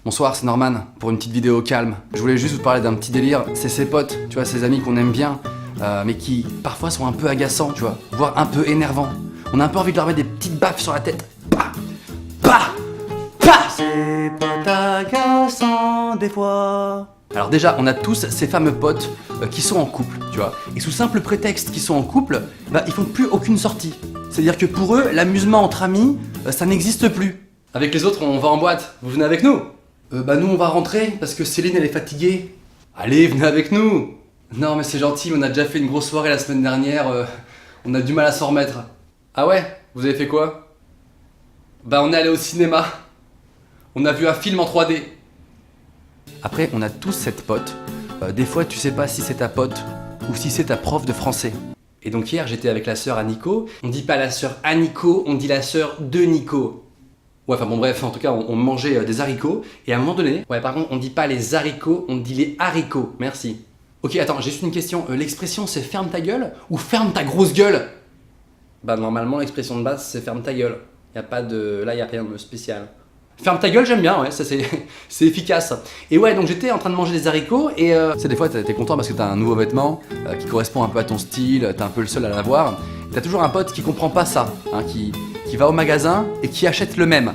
Bonsoir, c'est Norman, pour une petite vidéo calme. Je voulais juste vous parler d'un petit délire, c'est ses potes, tu vois, ses amis qu'on aime bien, mais qui parfois sont un peu agaçants, tu vois, voire un peu énervants. On a un peu envie de leur mettre des petites baffes sur la tête. Bah Bah Bah C'est pas agaçant des fois. Alors déjà, on a tous ces fameux potes qui sont en couple, tu vois, et sous simple prétexte qu'ils sont en couple, bah ils font plus aucune sortie. C'est-à-dire que pour eux, l'amusement entre amis, ça n'existe plus. Avec les autres, on va en boîte, vous venez avec nous? Bah nous on va rentrer parce que Céline elle est fatiguée. Allez, venez avec nous. Non mais c'est gentil, on a déjà fait une grosse soirée la semaine dernière, on a du mal à s'en remettre. Ah ouais? Vous avez fait quoi? Bah on est allé au cinéma. On a vu un film en 3D. Après on a tous cette pote. Des fois tu sais pas si c'est ta pote ou si c'est ta prof de français. Et donc hier j'étais avec la sœur à Nico. On dit pas la sœur à Nico, on dit la sœur de Nico. Ouais, enfin bon bref, en tout cas on mangeait des haricots et à un moment donné, ouais par contre on dit pas les haricots, on dit les haricots, merci. Ok attends, j'ai juste une question, l'expression c'est ferme ta gueule ou ferme ta grosse gueule? Bah normalement l'expression de base c'est ferme ta gueule, y a pas de... là y a rien de spécial. Ferme ta gueule j'aime bien, ouais, ça c'est efficace. Et ouais donc j'étais en train de manger des haricots et c'est des fois t'es content parce que t'as un nouveau vêtement qui correspond un peu à ton style, t'es un peu le seul à l'avoir. T'as toujours un pote qui comprend pas ça, hein, qui va au magasin et qui achète le même,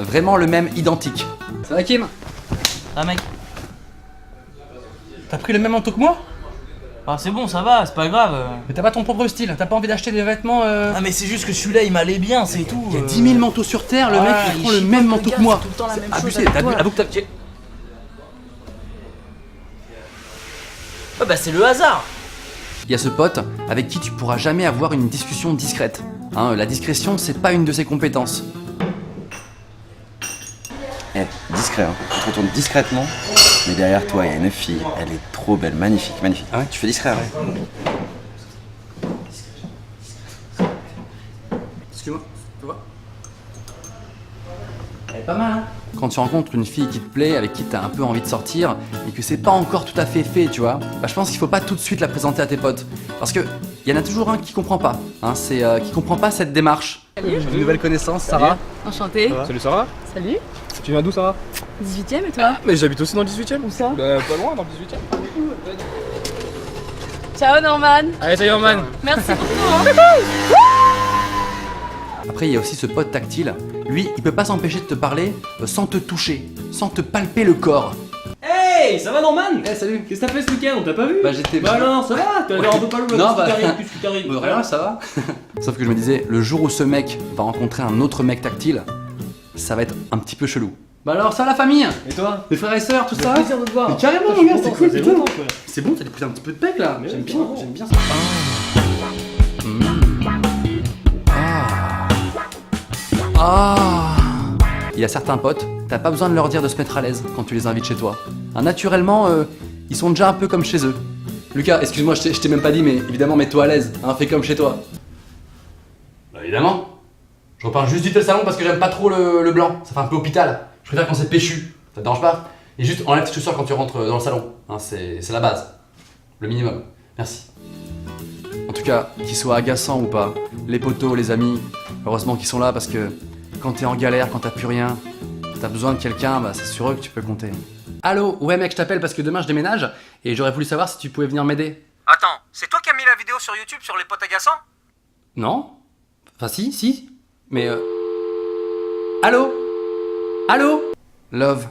vraiment le même identique. Ça va Kim? Ah mec. T'as pris le même manteau que moi? Ah c'est bon, ça va, c'est pas grave. Mais t'as pas ton propre style, t'as pas envie d'acheter des vêtements Ah mais c'est juste que celui-là il m'allait bien, c'est tout. Il y a 10 000 manteaux sur terre, le mec il prend le même manteau que moi. Tout le temps la même chose Abusé, avec t'as vu, toi. avoue que t'as... Ah bah c'est le hasard. Il y a ce pote avec qui tu pourras jamais avoir une discussion discrète. Hein, la discrétion, c'est pas une de ses compétences. Eh, discret, hein. Tu te retournes discrètement, mais derrière toi, il y a une fille, elle est trop belle, magnifique, magnifique. Ah ouais? Tu fais discret, ouais. Excuse-moi, tu vois? Elle est pas mal, hein? Quand tu rencontres une fille qui te plaît, avec qui t'as un peu envie de sortir, et que c'est pas encore tout à fait fait, tu vois, bah je pense qu'il faut pas tout de suite la présenter à tes potes. Parce que y en a toujours un qui comprend pas, hein, c'est qui comprend pas cette démarche. Salut. Une nouvelle connaissance, Sarah. Enchantée. Salut Sarah, Salut. tu viens d'où Sarah? 18ème et toi? Mais j'habite aussi dans le 18ème. Où ça? Pas loin, dans le 18ème. Ciao Norman. Allez, salut Norman. Merci pour tout hein. Après, il y a aussi ce pote tactile. Lui, il peut pas s'empêcher de te parler sans te toucher, sans te palper le corps. Hey, ça va Norman? Eh, salut. Qu'est-ce que t'as fait ce week-end? On t'a pas vu? Bah, j'étais... Bah alors, ça va? T'as l'air un peu pas lourd, Non, bah... qu'est-ce qui t'arrive? rien, ça va. Sauf que je me disais, le jour où ce mec va rencontrer un autre mec tactile, ça va être un petit peu chelou. Bah alors, ça va la famille? Et toi? Les frères et sœurs, tout ça? Plaisir de te voir. Mais carrément, Je suis regarde, c'est content, cool, ça faisait putain. longtemps, quoi. C'est bon, t'as pris un petit peu de pec là. Mais J'aime ouais, bien, bravo. j'aime bien ça. Ah. Il y a certains potes, t'as pas besoin de leur dire de se mettre à l'aise quand tu les invites chez toi. Hein, naturellement, ils sont déjà un peu comme chez eux. Lucas, excuse-moi, je t'ai même pas dit, mais évidemment, mets-toi à l'aise, hein, fais comme chez toi. Bah évidemment. Je repars juste vite le salon parce que j'aime pas trop le blanc, ça fait un peu hôpital. Je préfère quand c'est péchu, ça te dérange pas? Et juste enlève tes chaussures quand tu rentres dans le salon, hein, c'est la base, le minimum. Merci. En tout cas, qu'ils soient agaçants ou pas, les potos, les amis, heureusement qu'ils sont là parce que quand t'es en galère, quand t'as plus rien, t'as besoin de quelqu'un, bah c'est sur eux que tu peux compter. Allô, ouais mec, je t'appelle parce que demain je déménage et j'aurais voulu savoir si tu pouvais venir m'aider. Attends, c'est toi qui as mis la vidéo sur YouTube sur les potes agaçants? Non? Enfin si, mais Allô? Allô? Love.